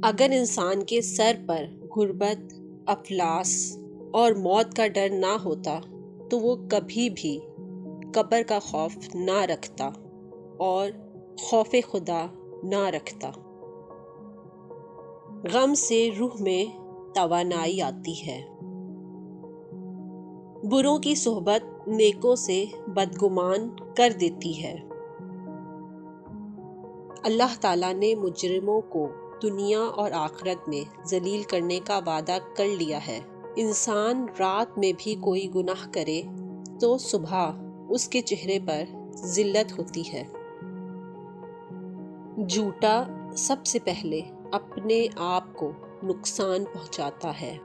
اگر انسان کے سر پر غربت، افلاس اور موت کا ڈر نہ ہوتا تو وہ کبھی بھی قبر کا خوف نہ رکھتا اور خوف خدا نہ رکھتا۔ غم سے روح میں توانائی آتی ہے۔ بروں کی صحبت نیکوں سے بدگمان کر دیتی ہے۔ اللہ تعالیٰ نے مجرموں کو دنیا اور آخرت میں ذلیل کرنے کا وعدہ کر لیا ہے۔ انسان رات میں بھی کوئی گناہ کرے تو صبح اس کے چہرے پر ذلت ہوتی ہے۔ جھوٹا سب سے پہلے اپنے آپ کو نقصان پہنچاتا ہے۔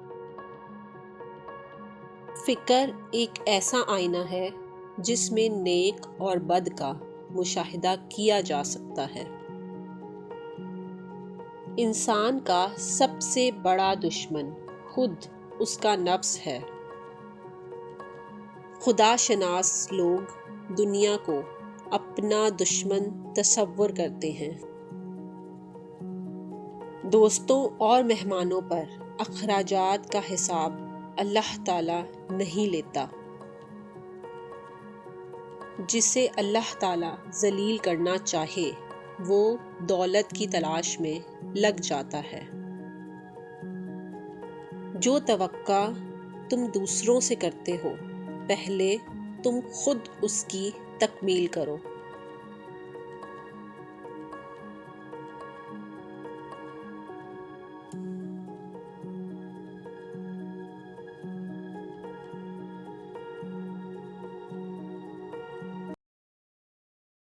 فکر ایک ایسا آئینہ ہے جس میں نیک اور بد کا مشاہدہ کیا جا سکتا ہے۔ انسان کا سب سے بڑا دشمن خود اس کا نفس ہے۔ خدا شناس لوگ دنیا کو اپنا دشمن تصور کرتے ہیں۔ دوستوں اور مہمانوں پر اخراجات کا حساب اللہ تعالیٰ نہیں لیتا۔ جسے اللہ تعالیٰ ذلیل کرنا چاہے وہ دولت کی تلاش میں لگ جاتا ہے۔ جو توقع تم دوسروں سے کرتے ہو پہلے تم خود اس کی تکمیل کرو۔